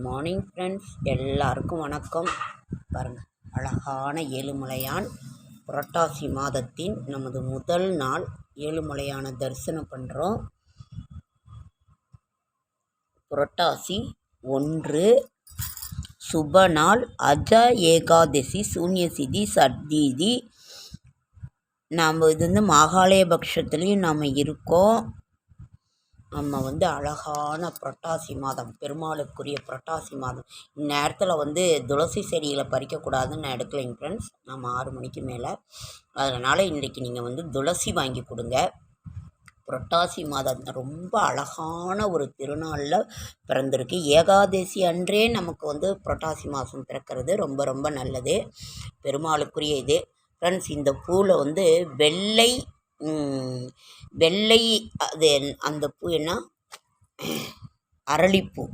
Morning friends, எல்லாருக்கும் வணக்கம். பாருங்கள், அழகான ஏழுமலையான் புரட்டாசி மாதத்தின் நமது முதல் நாள் ஏழுமலையான தரிசனம் பண்ணுறோம். புரட்டாசி 1 சுப நாள், அஜ ஏகாதசி, சூன்யசிதி, சத்வீதி. நாம் இது மாகாளய பட்சத்துலேயும் நாம் இருக்கோம். நம்ம அழகான புரட்டாசி மாதம், பெருமாளுக்குரிய புரட்டாசி மாதம். இந்நேரத்தில் துளசி செடிகளை பறிக்கக்கூடாதுன்னு நான் எடுக்கலைங்க ஃப்ரெண்ட்ஸ். நம்ம 6 மணிக்கு மேலே. அதனால் இன்றைக்கி நீங்கள் துளசி வாங்கி கொடுங்க. புரட்டாசி மாதம் ரொம்ப அழகான ஒரு திருநாளில் பிறந்திருக்கு. ஏகாதசி அன்றே நமக்கு புரட்டாசி மாதம் பிறக்கிறது ரொம்ப ரொம்ப நல்லது, பெருமாளுக்குரிய இது ஃப்ரெண்ட்ஸ். இந்த பூவில் வெள்ளை அது அந்த பூ என்ன, அரளிப்பூ,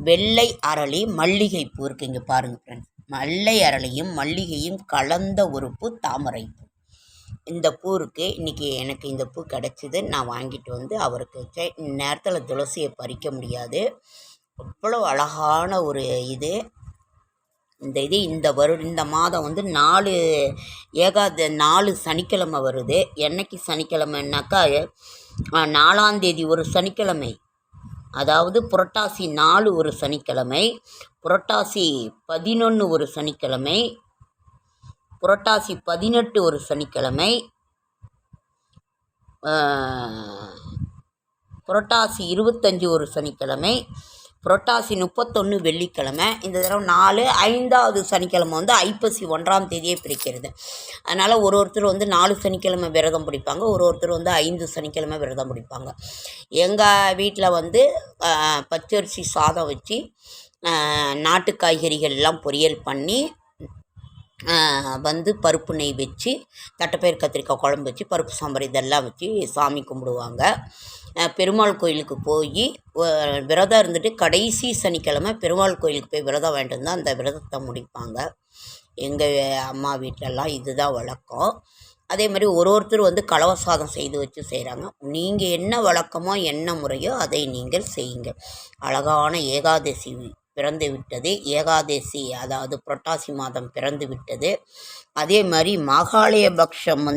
வெள்ளை அரளி, மல்லிகைப்பூ இருக்குது. இங்கே பாருங்கள் ஃப்ரெண்ட்ஸ், வெள்ளை அரளியும் மல்லிகையும் கலந்த ஒரு பூ தாமரைப்பூ. இந்த பூ இருக்குது. இன்றைக்கி எனக்கு இந்த பூ கிடச்சிது, நான் வாங்கிட்டு அவருக்கு வச்சேன். இந்நேரத்தில் துளசியை பறிக்க முடியாது, அவ்வளோ அழகான ஒரு இது. இந்த மாதம் 4 சனிக்கிழமை வருது. என்னைக்கு சனிக்கிழமைன்னாக்கா 4ஆம் தேதி ஒரு சனிக்கிழமை, அதாவது புரட்டாசி 4 ஒரு சனிக்கிழமை, புரட்டாசி 11 ஒரு சனிக்கிழமை, புரட்டாசி 18 ஒரு சனிக்கிழமை, புரட்டாசி 25 ஒரு சனிக்கிழமை, புரட்டாசி 31 வெள்ளிக்கிழமை. இந்த தடவை 5வது சனிக்கிழமை ஐப்பசி 1ஆம் தேதியே பிரிக்கிறது. அதனால் ஒருத்தர் 4 சனிக்கிழமை விரதம் பிடிப்பாங்க, ஒருத்தர் 5 சனிக்கிழமை விரதம் பிடிப்பாங்க. எங்கள் வீட்டில் பச்சரிசி சாதம் வச்சு நாட்டு காய்கறிகள் எல்லாம் பொரியல் பண்ணி பருப்பு நெய் வச்சு, தட்டைப்பயிறு கத்திரிக்காய் குழம்பு வச்சு, பருப்பு சாம்பார் இதெல்லாம் வச்சு சாமி கும்பிடுவாங்க. பெருமாள் கோயிலுக்கு போய் விரதம் இருந்துட்டு கடைசி சனிக்கிழமை பெருமாள் கோயிலுக்கு போய் விரதம் வாங்கிட்டு வந்தால் அந்த விரதத்தை முடிப்பாங்க. எங்கள் அம்மா வீட்டிலலாம் இதுதான் வழக்கம். அதே மாதிரி ஒருத்தர் கலவ சாதம் செய்து வச்சு செய்கிறாங்க. நீங்கள் என்ன வழக்கமோ என்ன முறையோ அதை நீங்கள் செய்யுங்க. அழகான ஏகாதசி பிறந்து விட்டது. ஏகாதசி அதாவது புரட்டாசி மாதம் பிறந்து விட்டது. அதே மாதிரி மாகாளய பட்சம்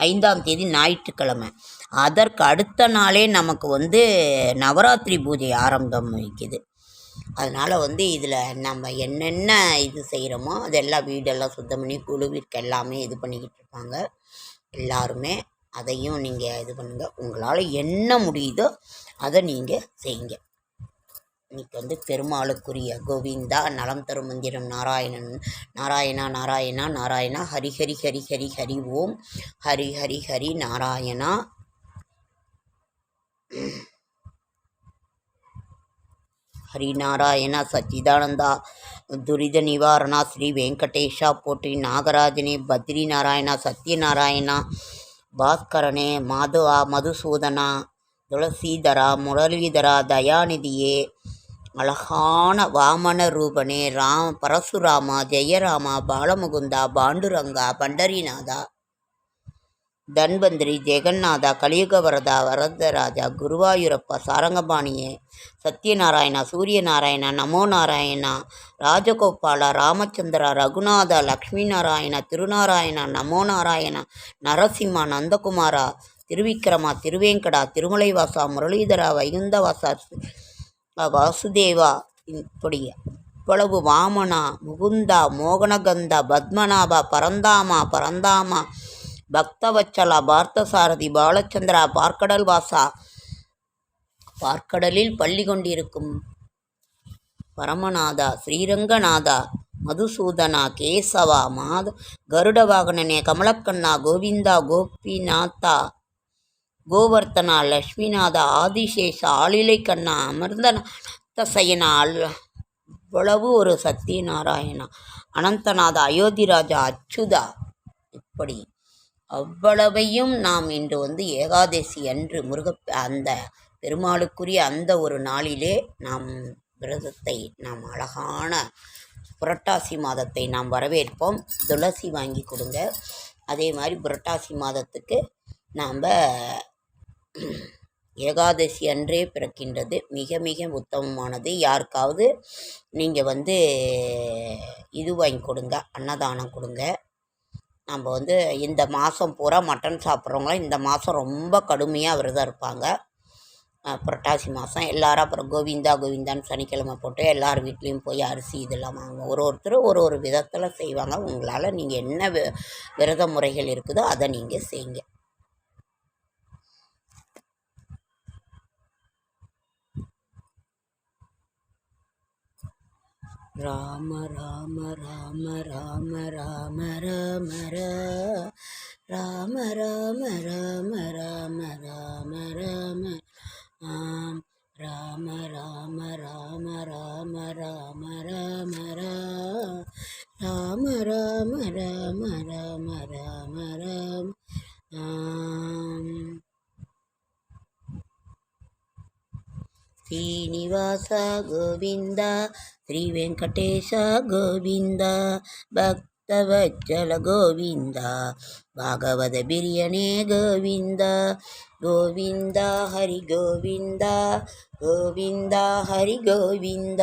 5ஆம் தேதி ஞாயிற்றுக்கிழமை. அதற்கு அடுத்த நாளே நமக்கு நவராத்திரி பூஜை ஆரம்பம் வைக்குது. அதனால் இதில் நம்ம என்னென்ன இது செய்கிறோமோ அதெல்லாம் வீடெல்லாம் சுத்தம் பண்ணி குழுவிற்கு எல்லாமே இது பண்ணிக்கிட்டு இருப்பாங்க எல்லாருமே. அதையும் நீங்கள் இது பண்ணுங்கள், உங்களால் என்ன முடியுதோ அதை நீங்கள் செய்யுங்க. இன்றைக்கி பெருமாளுக்குரிய கோவிந்தா நலம் தரும் மந்திரம் நாராயணன், நாராயணா நாராயணா நாராயணா, ஹரி ஹரி ஹரி ஹரி ஹரி ஓம், ஹரி ஹரி ஹரி நாராயணா. ஹரிநாராயணா சச்சிதானந்தா, துரித நிவாரணா, ஸ்ரீ வெங்கடேஷா போற்றி, நாகராஜனே, பத்ரி நாராயணா, சத்யநாராயணா, பாஸ்கரனே, மதுசூதனா, துளசீதரா, முரளிதரா, தயாநிதியே, அழகான வாமன ரூபனே, பரசுராமா, ஜெயராமா, பாலமுகுந்தா, பாண்டுரங்கா, பண்டரிநாதா, தன்வந்திரி, ஜெகநாதா, கலியுகவரதா, வரதராஜா, குருவாயூரப்பா, சாரங்கபாணியே, சத்யநாராயணா, சூரியநாராயணா, நமோ நாராயணா, ராஜகோபாலா, ராமச்சந்திரா, ரகுநாதா, லக்ஷ்மி நாராயணா, திருநாராயணா, நமோ நாராயணா, நரசிம்மா, நந்தகுமாரா, திருவிக்கிரமா, திருவேங்கடா, திருமலைவாசா, முரளிதரா, வைகுந்தவாசா, வாசுதேவா. இப்படி இவ்வளவு வாமனா, முகுந்தா, மோகனகந்தா, பத்மநாபா, பரந்தாமா, பக்தவச்சலா, பார்த்தசாரதி, பாலச்சந்திரா, பார்க்கடல் வாசா, பார்க்கடலில் பள்ளி கொண்டிருக்கும் பரமநாதா, ஸ்ரீரங்கநாதா, மதுசூதனா, கேசவா, கருட வாகனனே, கமலக்கண்ணா, கோவிந்தா, கோபிநாத்தா, கோவர்த்தனா, லக்ஷ்மிநாதா, ஆதிசேஷா, ஆளிலை கண்ணா, அமிர்த சயனா, இவ்வளவு ஒரு சத்யநாராயணா, அனந்தநாதா, அயோத்திராஜா, அச்சுதா. இப்படி அவ்வளவையும் நாம் இன்று ஏகாதசி அன்று அந்த பெருமாளுக்குரிய அந்த ஒரு நாளிலே நாம் விரதத்தை, நாம் அழகான புரட்டாசி மாதத்தை நாம் வரவேற்போம். துளசி வாங்கி கொடுங்க. அதே மாதிரி புரட்டாசி மாதத்துக்கு நாம் ஏகாதசி அன்றே பிறக்கின்றது. மிக மிக உத்தமமானது. யாருக்காவது நீங்கள் இது வாங்கி கொடுங்க, அன்னதானம் கொடுங்க. நம்ம இந்த மாதம் பூரா மட்டன் சாப்பிட்றவங்களாம் இந்த மாதம் ரொம்ப கடுமையாக விரதம் இருப்பாங்க. புரட்டாசி மாதம் எல்லோரும் அப்புறம் கோவிந்தா கோவிந்தான்னு சனிக்கிழமை போட்டு எல்லார் வீட்லேயும் போய் அரிசி இதெல்லாம் வாங்குவோம். ஒருத்தர் ஒரு விதத்தில் செய்வாங்க. உங்களால் நீங்கள் என்ன விரத முறைகள் இருக்குதோ அதை நீங்கள் செய்யுங்க. ராம ராம ராம ராம ராம ராம ராம ராம ராம ராம ராம ராம ஆம் ராம ராம ராம ராம ராம ராம ராம ராம ராம ராம ராம ராம ஆம் శ్రీనివాస గోవింద శ్రీ వెంకటేశ గోవింద భక్తవత్సల గోవింద భాగవత బిర్యనే గోవింద గోవింద హరి గోవింద గోవింద హరి గోవింద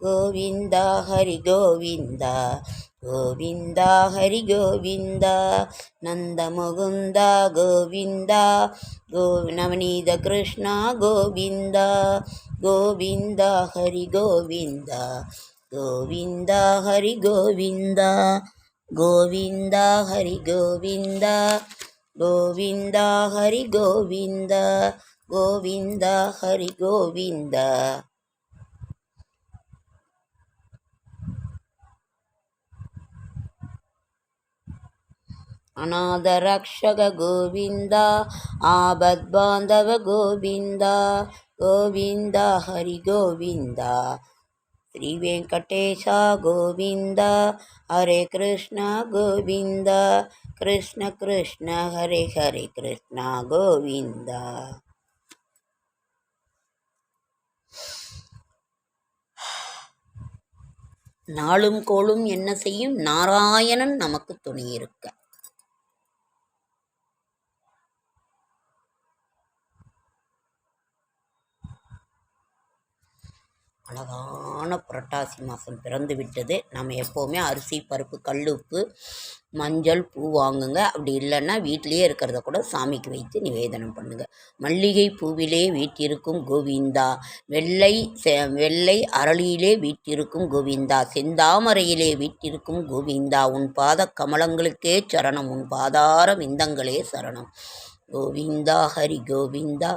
గోవింద హరి గోవింద గోవింద హరి గోవింద నందముకుంద గోవింద నవనీత కృష్ణ గోవింద గోవింద హరి గోవింద గోవింద హరి గోవింద గోవింద హరి గోవింద గోవింద హరి గోవింద గోవింద హరి గోవింద అనాథ రక్షక గోవింద ఆపద్బాంధవ గోవింద గోవింద హరి గోవింద శ్రీ వెంకటేశ గోవింద హరే కృష్ణ గోవింద కృష్ణ కృష్ణ హరే హరే కృష్ణ గోవింద. நாளும் கோளும் என்ன செய்யும்? நாராயணன் நமக்கு துணை இருக்க. அழகான புரட்டாசி மாதம் பிறந்து விட்டது. நம்ம எப்போவுமே அரிசி பருப்பு கல் உப்பு மஞ்சள் பூ வாங்குங்க. அப்படி இல்லைன்னா வீட்டிலையே இருக்கிறத கூட சாமிக்கு வைத்து நிவேதனம் பண்ணுங்கள். மல்லிகை பூவிலே வீட்டிருக்கும் கோவிந்தா, வெள்ளை அரளியிலே வீட்டிருக்கும் கோவிந்தா, செந்தாமரையிலே வீட்டிருக்கும் கோவிந்தா, உன் பாத கமலங்களுக்கே சரணம், உன் பாதார விந்தங்களே சரணம். கோவிந்தா ஹரி கோவிந்தா.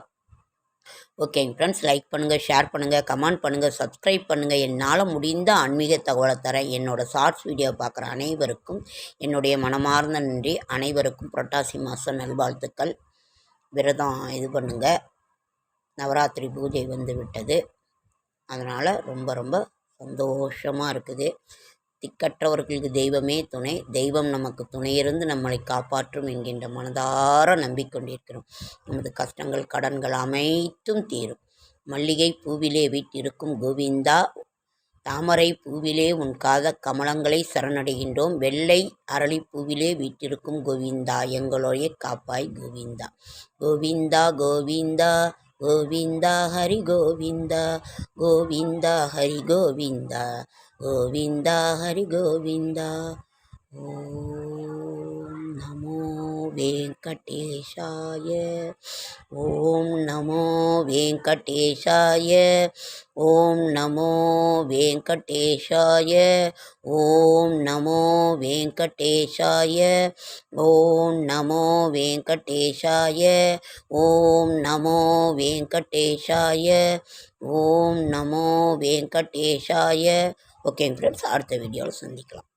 ஓகேங்க ஃப்ரெண்ட்ஸ், லைக் பண்ணுங்கள், ஷேர் பண்ணுங்கள், கமெண்ட் பண்ணுங்கள், சப்ஸ்கிரைப் பண்ணுங்கள். என்னால் முடிந்த ஆன்மீக தகவலை தரேன். என்னோடய ஷார்ட்ஸ் வீடியோ பார்க்குற அனைவருக்கும் என்னுடைய மனமார்ந்த நன்றி. அனைவருக்கும் புரட்டாசி மாதம் நல்வாழ்த்துக்கள். விரதம் இது பண்ணுங்கள். நவராத்திரி பூஜை வந்து விட்டது. அதனால் ரொம்ப ரொம்ப சந்தோஷமாக இருக்குது. திக்கற்றவர்களுக்கு தெய்வமே துணை, தெய்வம் நமக்கு துணையிருந்து நம்மளை காப்பாற்றும் என்கின்ற மனதார நம்பிக்கொண்டிருக்கிறோம். நமது கஷ்டங்கள் கடன்கள் அனைத்தும் தீரும். மல்லிகை பூவிலே வீட்டிருக்கும் கோவிந்தா, தாமரை பூவிலே உன் காத கமலங்களை சரணடைகின்றோம். வெள்ளை அரளி பூவிலே வீட்டிருக்கும் கோவிந்தா, எங்களுடைய காப்பாய் கோவிந்தா. கோவிந்தா கோவிந்தா கோவிந்தா ஹரி கோவிந்தா, கோவிந்தா ஹரி கோவிந்தா, கோவிந்தா ஹரி கோவிந்தா. ஓம் நமோ வெங்கடேஷாய, ஓம் நமோ வெங்கடேஷாய, ஓம் நமோ வெங்கடேஷாய, ஓம் நமோ வெங்கடேஷாய, ஓம் நமோ வெங்கடேஷாய, ஓம் நமோ வெங்கடேஷாய, ஓம் நமோ வெங்கடேஷாய. ஓகேங்க ஃப்ரெண்ட்ஸ், அடுத்த வீடியோவில் சந்திக்கலாம்.